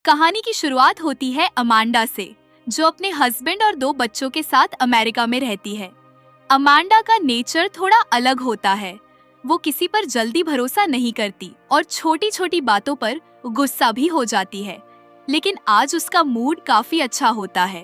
कहानी की शुरुआत होती है अमांडा से, जो अपने हस्बैंड और 2 बच्चों के साथ अमेरिका में रहती है। अमांडा का नेचर थोड़ा अलग होता है। वो किसी पर जल्दी भरोसा नहीं करती और छोटी छोटी बातों पर गुस्सा भी हो जाती है। लेकिन आज उसका मूड काफी अच्छा होता है।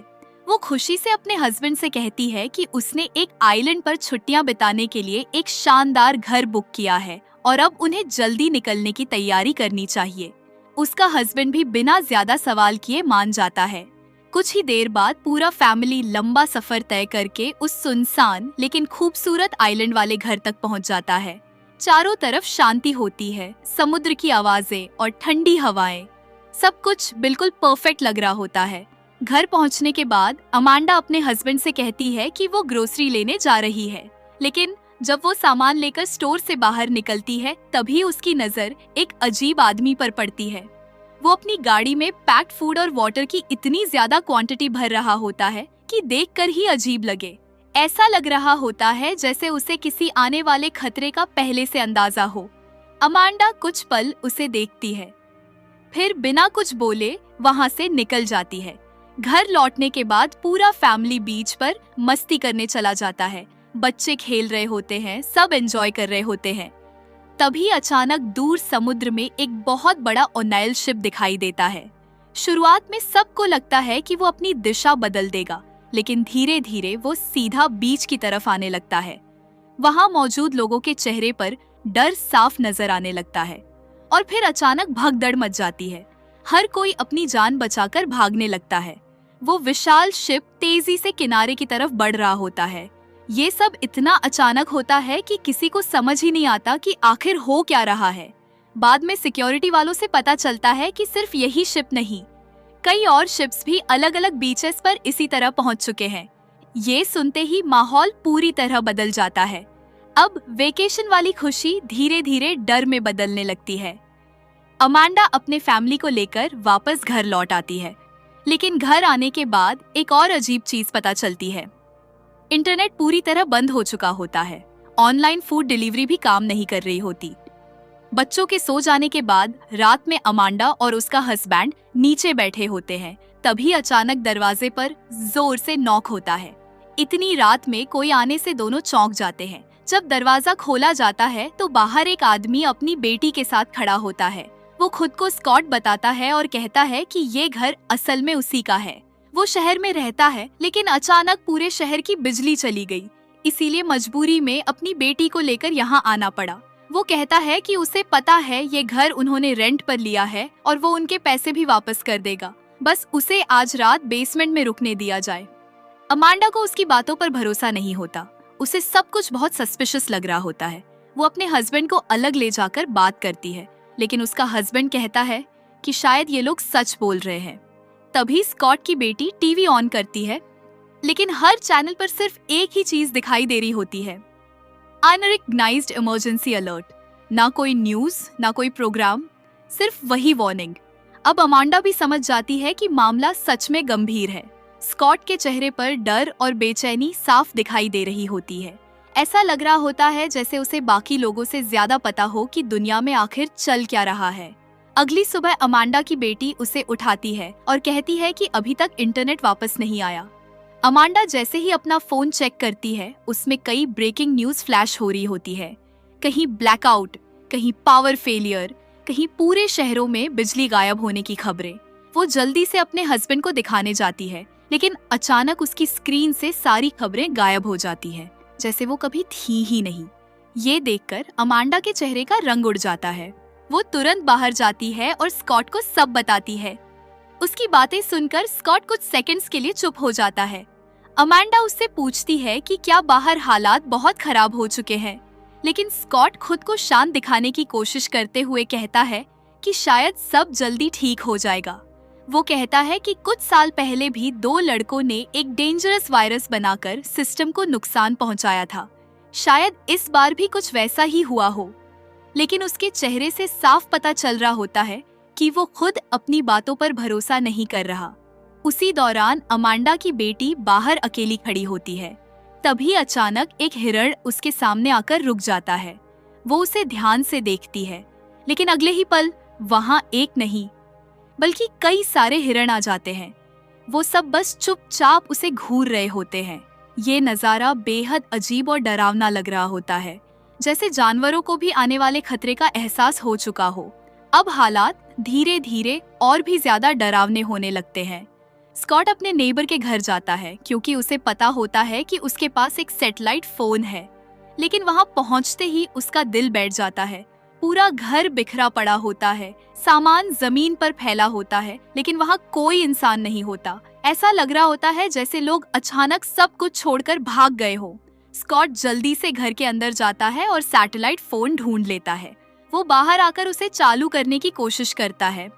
वो खुशी से अपने हस्बैंड से कहती है कि उसने एक आइलैंड पर छुट्टियां बिताने के लिए एक शानदार घर बुक किया है और अब उन्हें जल्दी निकलने की तैयारी करनी चाहिए। उसका हस्बैंड भी बिना ज्यादा सवाल किए मान जाता है। कुछ ही देर बाद पूरा फैमिली लंबा सफर तय करके उस सुनसान लेकिन खूबसूरत आइलैंड वाले घर तक पहुंच जाता है। चारों तरफ शांति होती है, समुद्र की आवाजें और ठंडी हवाएं, सब कुछ बिल्कुल परफेक्ट लग रहा होता है। घर पहुंचने के बाद अमांडा अपने हस्बैंड से कहती है कि वो ग्रोसरी लेने जा रही है, लेकिन जब वो सामान लेकर स्टोर से बाहर निकलती है तभी उसकी नजर एक अजीब आदमी पर पड़ती है। वो अपनी गाड़ी में पैक्ड फूड और वाटर की इतनी ज्यादा क्वांटिटी भर रहा होता है कि देखकर ही अजीब लगे। ऐसा लग रहा होता है जैसे उसे किसी आने वाले खतरे का पहले से अंदाजा हो। अमांडा कुछ पल उसे देखती है, फिर बिना कुछ बोले वहां से निकल जाती है। घर लौटने के बाद पूरा फैमिली बीच पर मस्ती करने चला जाता है। बच्चे खेल रहे होते हैं, सब एंजॉय कर रहे होते हैं। तभी अचानक दूर समुद्र में एक बहुत बड़ा ओनेल शिप दिखाई देता है। शुरुआत में सबको लगता है कि वो अपनी दिशा बदल देगा, लेकिन धीरे धीरे वो सीधा बीच की तरफ आने लगता है। वहां मौजूद लोगों के चेहरे पर डर साफ नजर आने लगता है और फिर अचानक भगदड़ मच जाती है। हर कोई अपनी जान बचाकर भागने लगता है। वो विशाल शिप तेजी से किनारे की तरफ बढ़ रहा होता है। ये सब इतना अचानक होता है कि किसी को समझ ही नहीं आता कि आखिर हो क्या रहा है। बाद में सिक्योरिटी वालों से पता चलता है कि सिर्फ यही शिप नहीं, कई और शिप्स भी अलग अलग बीचेस पर इसी तरह पहुंच चुके हैं। ये सुनते ही माहौल पूरी तरह बदल जाता है। अब वेकेशन वाली खुशी धीरे धीरे डर में बदलने लगती है। अमांडा अपने फैमिली को लेकर वापस घर लौट आती है, लेकिन घर आने के बाद एक और अजीब चीज पता चलती है। इंटरनेट पूरी तरह बंद हो चुका होता है। ऑनलाइन फूड डिलीवरी भी काम नहीं कर रही होती। बच्चों के सो जाने के बाद रात में अमांडा और उसका हस्बैंड नीचे बैठे होते हैं। तभी अचानक दरवाजे पर जोर से नॉक होता है। इतनी रात में कोई आने से दोनों चौंक जाते हैं। जब दरवाजा खोला जाता है तो बाहर एक आदमी अपनी बेटी के साथ खड़ा होता है। वो खुद को स्कॉट बताता है और कहता है कि ये घर असल में उसी का है। वो शहर में रहता है, लेकिन अचानक पूरे शहर की बिजली चली गई, इसीलिए मजबूरी में अपनी बेटी को लेकर यहाँ आना पड़ा। वो कहता है कि उसे पता है ये घर उन्होंने रेंट पर लिया है और वो उनके पैसे भी वापस कर देगा, बस उसे आज रात बेसमेंट में रुकने दिया जाए। अमांडा को उसकी बातों पर भरोसा नहीं होता। उसे सब कुछ बहुत सस्पिशियस लग रहा होता है। वो अपने हस्बैंड को अलग ले जाकर बात करती है, लेकिन उसका हस्बैंड कहता है कि शायद ये लोग सच बोल रहे हैं। तभी स्कॉट की बेटी टीवी ऑन करती है, लेकिन हर चैनल पर सिर्फ एक ही चीज दिखाई दे रही होती है, अनरिकग्नाइज्ड इमरजेंसी अलर्ट। ना कोई न्यूज, ना कोई प्रोग्राम, सिर्फ वही वार्निंग। अब अमांडा भी समझ जाती है कि मामला सच में गंभीर है। स्कॉट के चेहरे पर डर और बेचैनी साफ दिखाई दे रही होती है। ऐसा लग रहा होता है जैसे उसे बाकी लोगों से ज्यादा पता हो कि दुनिया में आखिर चल क्या रहा है। अगली सुबह अमांडा की बेटी उसे उठाती है और कहती है कि अभी तक इंटरनेट वापस नहीं आया। अमांडा जैसे ही अपना फोन चेक करती है, उसमें कई ब्रेकिंग न्यूज फ्लैश हो रही होती है। कहीं ब्लैकआउट, कहीं पावर फेलियर, कहीं पूरे शहरों में बिजली गायब होने की खबरें। वो जल्दी से अपने हस्बैंड को दिखाने जाती है, लेकिन अचानक उसकी स्क्रीन से सारी खबरें गायब हो जाती हैं, जैसे वो कभी थी ही नहीं। ये देखकर अमांडा के चेहरे का रंग उड़ जाता है। वो तुरंत बाहर जाती है और स्कॉट को सब बताती है। उसकी बातें सुनकर स्कॉट कुछ सेकंड्स के लिए चुप हो जाता है। अमांडा उससे पूछती है कि क्या बाहर हालात बहुत खराब हो चुके हैं, लेकिन स्कॉट खुद को शांत दिखाने की कोशिश करते हुए कहता है कि शायद सब जल्दी ठीक हो जाएगा। वो कहता है कि कुछ साल पहले भी 2 लड़कों ने एक डेंजरस वायरस बनाकर सिस्टम को नुकसान पहुंचाया था। शायद इस बार भी कुछ वैसा ही हुआ हो, लेकिन उसके चेहरे से साफ पता चल रहा होता है कि वो खुद अपनी बातों पर भरोसा नहीं कर रहा। उसी दौरान अमांडा की बेटी बाहर अकेली खड़ी होती है। तभी अचानक एक हिरण उसके सामने आकर रुक जाता है। वो उसे ध्यान से देखती है, लेकिन अगले ही पल वहां एक नहीं बल्कि कई सारे हिरण आ जाते हैं। वो सब बस चुपचाप उसे घूर रहे होते हैं। ये नज़ारा बेहद अजीब और डरावना लग रहा होता है, जैसे जानवरों को भी आने वाले खतरे का एहसास हो चुका हो। अब हालात धीरे धीरे और भी ज्यादा डरावने होने लगते हैं। स्कॉट अपने नेबर के घर जाता है क्योंकि उसे पता होता है कि उसके पास एक सैटेलाइट फोन है। लेकिन वहां पहुंचते ही उसका दिल बैठ जाता है। पूरा घर बिखरा पड़ा होता है, सामान जमीन पर फैला होता है, लेकिन वहां कोई इंसान नहीं होता। ऐसा लग रहा होता है जैसे लोग अचानक सब कुछ छोड़कर भाग गए हो। स्कॉट जल्दी से घर के अंदर जाता है और सैटेलाइट फोन ढूंढ लेता है। वो बाहर आकर उसे चालू करने की कोशिश करता है,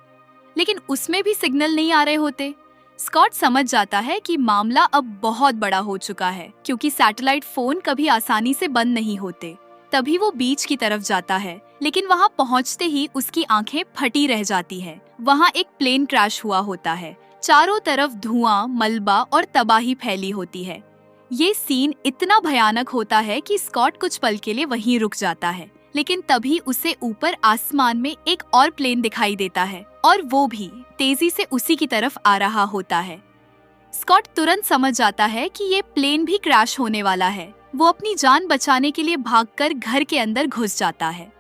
लेकिन उसमें भी सिग्नल नहीं आ रहे होते। स्कॉट समझ जाता है कि मामला अब बहुत बड़ा हो चुका है, क्योंकि सैटेलाइट फोन कभी आसानी से बंद नहीं होते। तभी वो बीच की तरफ जाता है, लेकिन वहां पहुंचते ही उसकी आंखें फटी रह जाती हैं। वहां एक प्लेन क्रैश हुआ होता है। चारों तरफ धुआं, मलबा और तबाही फैली होती है। ये सीन इतना भयानक होता है कि स्कॉट कुछ पल के लिए वहीं रुक जाता है, लेकिन तभी उसे ऊपर आसमान में एक और प्लेन दिखाई देता है और वो भी तेजी से उसी की तरफ आ रहा होता है। स्कॉट तुरंत समझ जाता है कि ये प्लेन भी क्रैश होने वाला है। वो अपनी जान बचाने के लिए भागकर घर के अंदर घुस जाता है।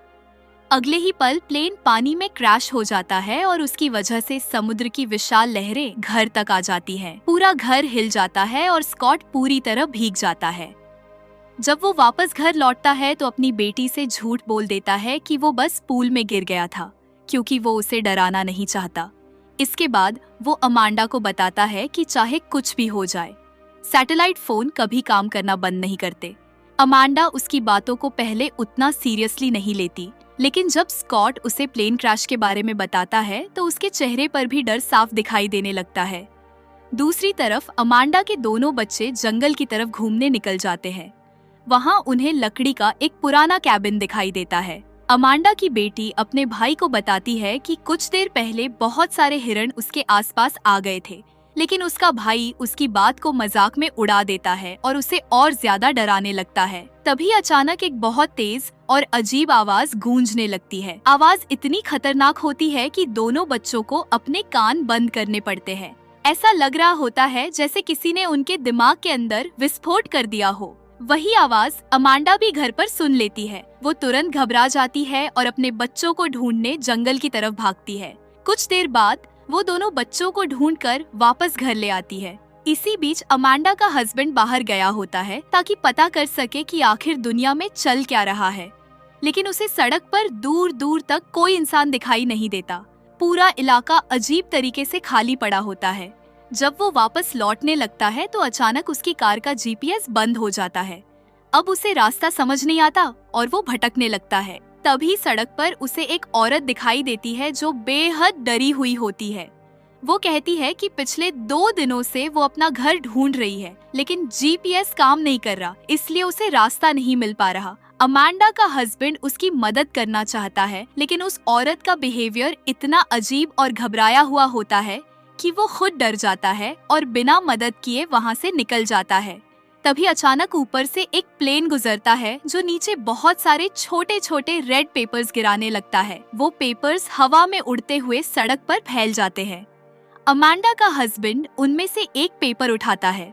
अगले ही पल प्लेन पानी में क्रैश हो जाता है और उसकी वजह से समुद्र की विशाल लहरें घर तक आ जाती हैं। पूरा घर हिल जाता है और स्कॉट पूरी तरह भीग जाता है। जब वो वापस घर लौटता है तो अपनी बेटी से झूठ बोल देता है कि वो बस पूल में गिर गया था, क्योंकि वो उसे डराना नहीं चाहता। इसके बाद वो अमांडा को बताता है कि चाहे कुछ भी हो जाए, सैटेलाइट फोन कभी काम करना बंद नहीं करते। अमांडा उसकी बातों को पहले उतना सीरियसली नहीं लेती, लेकिन जब स्कॉट उसे प्लेन क्रैश के बारे में बताता है तो उसके चेहरे पर भी डर साफ दिखाई देने लगता है। दूसरी तरफ अमांडा के दोनों बच्चे जंगल की तरफ घूमने निकल जाते हैं। वहां उन्हें लकड़ी का एक पुराना कैबिन दिखाई देता है। अमांडा की बेटी अपने भाई को बताती है कि कुछ देर पहले बहुत सारे हिरण उसके आसपास आ गए थे, लेकिन उसका भाई उसकी बात को मजाक में उड़ा देता है और उसे और ज्यादा डराने लगता है। तभी अचानक एक बहुत तेज और अजीब आवाज गूंजने लगती है। आवाज इतनी खतरनाक होती है कि दोनों बच्चों को अपने कान बंद करने पड़ते हैं। ऐसा लग रहा होता है जैसे किसी ने उनके दिमाग के अंदर विस्फोट कर दिया हो। वही आवाज अमांडा भी घर पर सुन लेती है। वो तुरंत घबरा जाती है और अपने बच्चों को ढूंढने जंगल की तरफ भागती है। कुछ देर बाद वो दोनों बच्चों को ढूंढकर वापस घर ले आती है। इसी बीच अमांडा का हस्बैंड बाहर गया होता है ताकि पता कर सके कि आखिर दुनिया में चल क्या रहा है, लेकिन उसे सड़क पर दूर दूर तक कोई इंसान दिखाई नहीं देता। पूरा इलाका अजीब तरीके से खाली पड़ा होता है। जब वो वापस लौटने लगता है तो अचानक उसकी कार का जीपीएस बंद हो जाता है। अब उसे रास्ता समझ नहीं आता और वो भटकने लगता है। तभी सड़क पर उसे एक औरत दिखाई देती है जो बेहद डरी हुई होती है। वो कहती है कि पिछले 2 दिनों से वो अपना घर ढूंढ रही है, लेकिन जीपीएस काम नहीं कर रहा, इसलिए उसे रास्ता नहीं मिल पा रहा। अमांडा का हस्बैंड उसकी मदद करना चाहता है, लेकिन उस औरत का बिहेवियर इतना अजीब और घबराया हुआ होता है कि वो खुद डर जाता है और बिना मदद किए वहाँ से निकल जाता है। तभी अचानक ऊपर से एक प्लेन गुजरता है जो नीचे बहुत सारे छोटे छोटे रेड पेपर्स गिराने लगता है। वो पेपर्स हवा में उड़ते हुए सड़क पर फैल जाते हैं। अमांडा का हस्बैंड उनमें से एक पेपर उठाता है।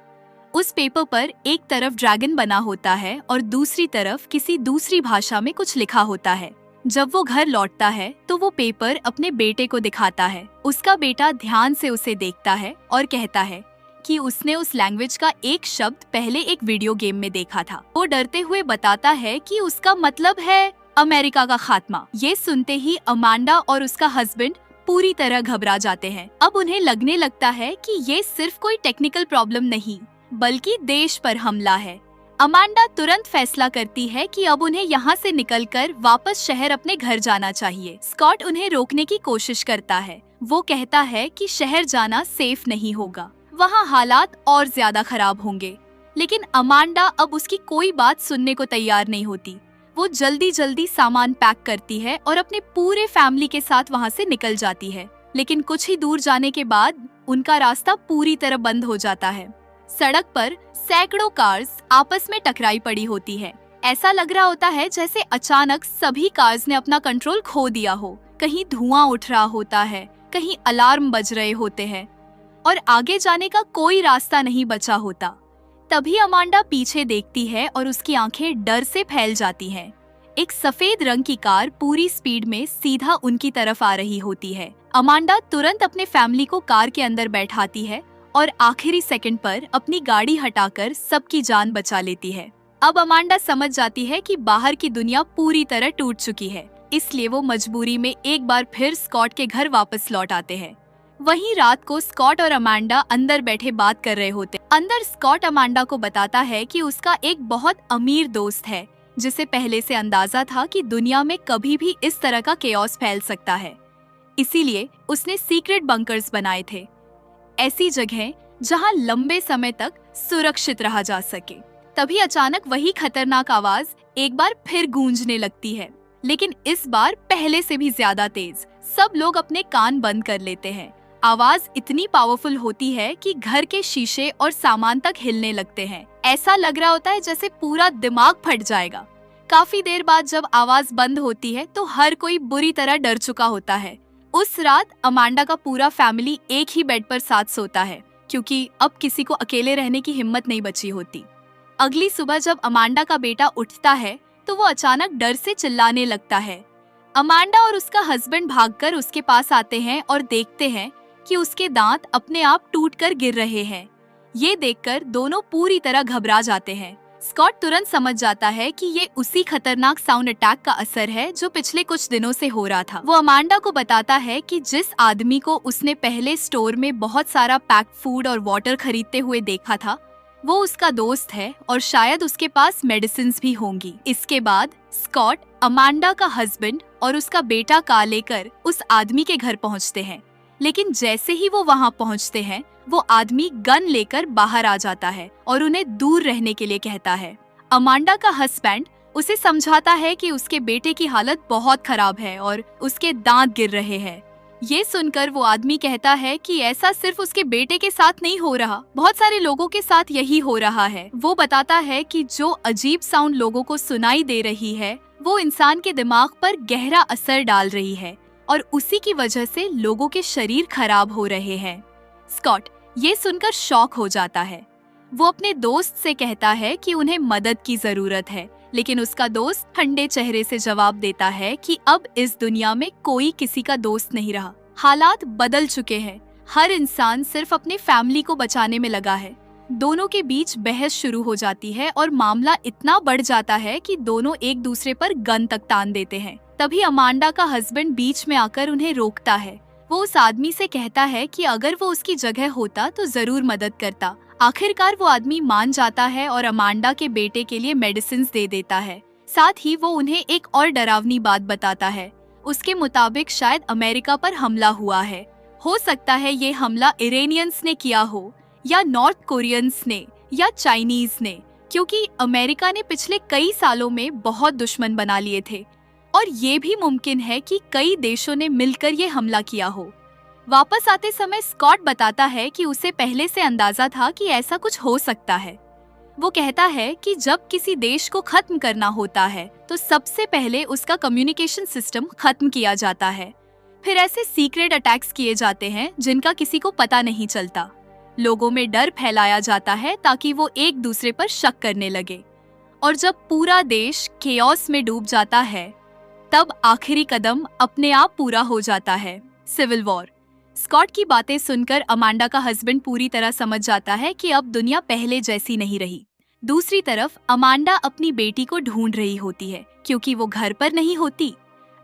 उस पेपर पर एक तरफ ड्रैगन बना होता है और दूसरी तरफ किसी दूसरी भाषा में कुछ लिखा होता है। जब वो घर लौटता है तो वो पेपर अपने बेटे को दिखाता है। उसका बेटा ध्यान से उसे देखता है और कहता है कि उसने उस लैंग्वेज का एक शब्द पहले एक वीडियो गेम में देखा था। वो डरते हुए बताता है कि उसका मतलब है अमेरिका का खात्मा। ये सुनते ही अमांडा और उसका हस्बैंड पूरी तरह घबरा जाते हैं। अब उन्हें लगने लगता है कि ये सिर्फ कोई टेक्निकल प्रॉब्लम नहीं, बल्कि देश पर हमला है। अमांडा तुरंत फैसला करती है कि अब उन्हें यहाँ से निकलकर वापस शहर अपने घर जाना चाहिए। स्कॉट उन्हें रोकने की कोशिश करता है। वो कहता है कि शहर जाना सेफ नहीं होगा, वहाँ हालात और ज्यादा खराब होंगे। लेकिन अमांडा अब उसकी कोई बात सुनने को तैयार नहीं होती। वो जल्दी जल्दी सामान पैक करती है और अपने पूरे फैमिली के साथ वहाँ से निकल जाती है। लेकिन कुछ ही दूर जाने के बाद उनका रास्ता पूरी तरह बंद हो जाता है। सड़क पर सैकड़ों कार्स आपस में टकराई पड़ी होती है। ऐसा लग रहा होता है जैसे अचानक सभी कार्स ने अपना कंट्रोल खो दिया हो। कहीं धुआं उठ रहा होता है, कहीं अलार्म बज रहे होते हैं और आगे जाने का कोई रास्ता नहीं बचा होता। तभी अमांडा पीछे देखती है और उसकी आंखें डर से फैल जाती हैं। एक सफेद रंग की कार पूरी स्पीड में सीधा उनकी तरफ आ रही होती है। अमांडा तुरंत अपने फैमिली को कार के अंदर बैठाती है और आखिरी सेकंड पर अपनी गाड़ी हटाकर सबकी जान बचा लेती है। अब अमांडा समझ जाती है कि बाहर की दुनिया पूरी तरह टूट चुकी है, इसलिए वो मजबूरी में एक बार फिर स्कॉट के घर वापस लौट आते हैं। वहीं रात को स्कॉट और अमांडा अंदर बैठे बात कर रहे होते। अंदर स्कॉट अमांडा को बताता है कि उसका एक बहुत अमीर दोस्त है जिसे पहले से अंदाजा था कि दुनिया में कभी भी इस तरह का केओस फैल सकता है। इसीलिए उसने सीक्रेट बंकर्स बनाए थे, ऐसी जगह जहां लंबे समय तक सुरक्षित रहा जा सके। तभी अचानक वही खतरनाक आवाज एक बार फिर गूंजने लगती है, लेकिन इस बार पहले से भी ज्यादा तेज। सब लोग अपने कान बंद कर लेते हैं। आवाज इतनी पावरफुल होती है कि घर के शीशे और सामान तक हिलने लगते हैं। ऐसा लग रहा होता है जैसे पूरा दिमाग फट जाएगा। काफी देर बाद जब आवाज बंद होती है तो हर कोई बुरी तरह डर चुका होता है। उस रात अमांडा का पूरा फैमिली एक ही बेड पर साथ सोता है, क्योंकि अब किसी को अकेले रहने की हिम्मत नहीं बची होती। अगली सुबह जब अमांडा का बेटा उठता है तो वो अचानक डर से चिल्लाने लगता है। अमांडा और उसका हस्बैंड भागकर उसके पास आते हैं और देखते हैं कि उसके दांत अपने आप टूटकर गिर रहे हैं। ये देखकर दोनों पूरी तरह घबरा जाते हैं। स्कॉट तुरंत समझ जाता है कि ये उसी खतरनाक साउंड अटैक का असर है जो पिछले कुछ दिनों से हो रहा था। वो अमांडा को बताता है कि जिस आदमी को उसने पहले स्टोर में बहुत सारा पैक्ड फूड और वाटर खरीदते हुए देखा था, वो उसका दोस्त है और शायद उसके पास मेडिसिन्स भी होंगी। इसके बाद स्कॉट अमांडा का हस्बैंड और उसका बेटा कार लेकर उस आदमी के घर पहुंचते हैं, लेकिन जैसे ही वो वहां पहुंचते हैं वो आदमी गन लेकर बाहर आ जाता है और उन्हें दूर रहने के लिए कहता है। अमांडा का हस्बैंड उसे समझाता है कि उसके बेटे की हालत बहुत खराब है और उसके दांत गिर रहे हैं। ये सुनकर वो आदमी कहता है कि ऐसा सिर्फ उसके बेटे के साथ नहीं हो रहा, बहुत सारे लोगों के साथ यही हो रहा है। वो बताता है कि जो अजीब साउंड लोगों को सुनाई दे रही है वो इंसान के दिमाग पर गहरा असर डाल रही है और उसी की वजह से लोगों के शरीर खराब हो रहे हैं। स्कॉट ये सुनकर शॉक हो जाता है। वो अपने दोस्त से कहता है कि उन्हें मदद की जरूरत है, लेकिन उसका दोस्त ठंडे चेहरे से जवाब देता है कि अब इस दुनिया में कोई किसी का दोस्त नहीं रहा। हालात बदल चुके हैं। हर इंसान सिर्फ अपने फैमिली को बचाने में लगा है। दोनों के बीच बहस शुरू हो जाती है और मामला इतना बढ़ जाता है कि दोनों एक दूसरे पर गन तक तान देते हैं। तभी अमांडा का हस्बैंड बीच में आकर उन्हें रोकता है। वो उस आदमी से कहता है कि अगर वो उसकी जगह होता तो जरूर मदद करता। आखिरकार वो आदमी मान जाता है और अमांडा के बेटे के लिए मेडिसिन दे देता है। साथ ही वो उन्हें एक और डरावनी बात बताता है। उसके मुताबिक शायद अमेरिका पर हमला हुआ है। हो सकता है ये हमला इरानियंस ने किया हो या नॉर्थ कोरियंस ने या चाइनीज ने, क्योंकि अमेरिका ने पिछले कई सालों में बहुत दुश्मन बना लिए थे और ये भी मुमकिन है कि कई देशों ने मिलकर ये हमला किया हो। वापस आते समय स्कॉट बताता है कि उसे पहले से अंदाजा था कि ऐसा कुछ हो सकता है। वो कहता है कि जब किसी देश को खत्म करना होता है तो सबसे पहले उसका कम्युनिकेशन सिस्टम खत्म किया जाता है। फिर ऐसे सीक्रेट अटैक्स किए जाते हैं जिनका किसी को पता नहीं चलता। लोगों में डर फैलाया जाता है ताकि वो एक दूसरे पर शक करने लगे, और जब पूरा देश केओस में डूब जाता है तब आखिरी कदम अपने आप पूरा हो जाता है, सिविल वॉर। स्कॉट की बातें सुनकर अमांडा का हस्बैंड पूरी तरह समझ जाता है कि अब दुनिया पहले जैसी नहीं रही। दूसरी तरफ अमांडा अपनी बेटी को ढूंढ रही होती है क्योंकि वो घर पर नहीं होती।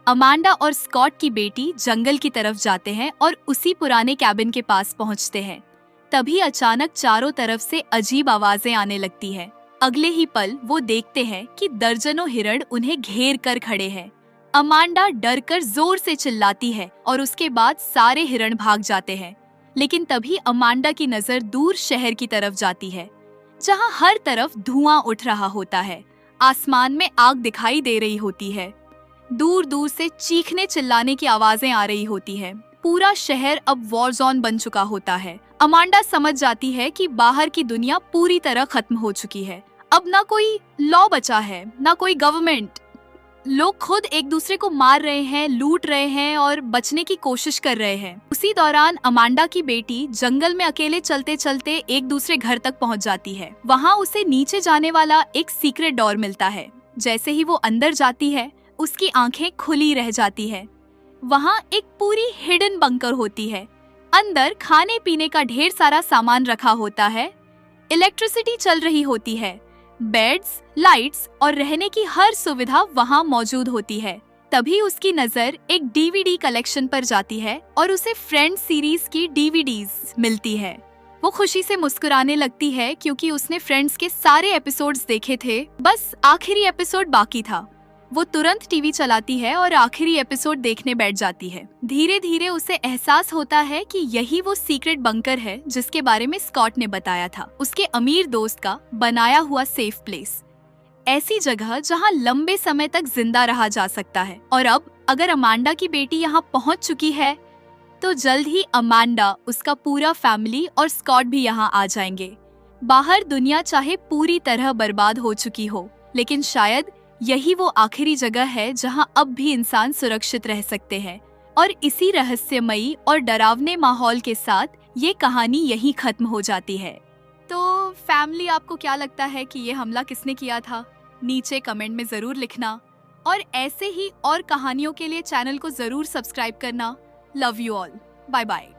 अमांडा और स्कॉट की बेटी जंगल की तरफ जाते हैं और उसी पुराने कैबिन के पास पहुंचते हैं। तभी अचानक चारों तरफ से अजीब आवाजें आने लगती हैं। अगले ही पल वो देखते हैं कि दर्जनों हिरण उन्हें घेर कर खड़े हैं। अमांडा डर कर जोर से चिल्लाती है और उसके बाद सारे हिरण भाग जाते हैं। लेकिन तभी अमांडा की नजर दूर शहर की तरफ जाती है, जहां हर तरफ धुआं उठ रहा होता है। आसमान में आग दिखाई दे रही होती है। दूर दूर से चीखने चिल्लाने की आवाजें आ रही होती हैं। पूरा शहर अब वॉर जोन बन चुका होता है। अमांडा समझ जाती है कि बाहर की दुनिया पूरी तरह खत्म हो चुकी है। अब ना कोई लॉ बचा है, ना कोई गवर्नमेंट। लोग खुद एक दूसरे को मार रहे हैं, लूट रहे हैं और बचने की कोशिश कर रहे हैं। उसी दौरान अमांडा की बेटी जंगल में अकेले चलते चलते एक दूसरे घर तक पहुंच जाती है। वहां उसे नीचे जाने वाला एक सीक्रेट डोर मिलता है। जैसे ही वो अंदर जाती है, उसकी आंखें खुली रह जाती है। वहां एक पूरी हिडन बंकर होती है। अंदर खाने पीने का ढेर सारा सामान रखा होता है। इलेक्ट्रिसिटी चल रही होती है। बेड्स, लाइट्स और रहने की हर सुविधा वहां मौजूद होती है। तभी उसकी नजर एक डीवीडी कलेक्शन पर जाती है और उसे फ्रेंड्स सीरीज की डीवीडीज मिलती है। वो खुशी से मुस्कुराने लगती है क्योंकि उसने फ्रेंड्स के सारे एपिसोड्स देखे थे, बस आखिरी एपिसोड बाकी था। वो तुरंत टीवी चलाती है और आखिरी एपिसोड देखने बैठ जाती है। धीरे धीरे उसे एहसास होता है कि यही वो सीक्रेट बंकर है जिसके बारे में स्कॉट ने बताया था, उसके अमीर दोस्त का बनाया हुआ सेफ प्लेस। ऐसी जगह जहां लंबे समय तक जिंदा रहा जा सकता है। और अब अगर अमांडा की बेटी यहां पहुंच चुकी है तो जल्द ही अमांडा, उसका पूरा फैमिली और स्कॉट भी यहां आ जाएंगे। बाहर दुनिया चाहे पूरी तरह बर्बाद हो चुकी हो, लेकिन शायद यही वो आखिरी जगह है जहां अब भी इंसान सुरक्षित रह सकते हैं। और इसी रहस्यमयी और डरावने माहौल के साथ ये कहानी यहीं खत्म हो जाती है। तो फैमिली, आपको क्या लगता है कि ये हमला किसने किया था? नीचे कमेंट में जरूर लिखना और ऐसे ही और कहानियों के लिए चैनल को जरूर सब्सक्राइब करना। Love you all, bye bye.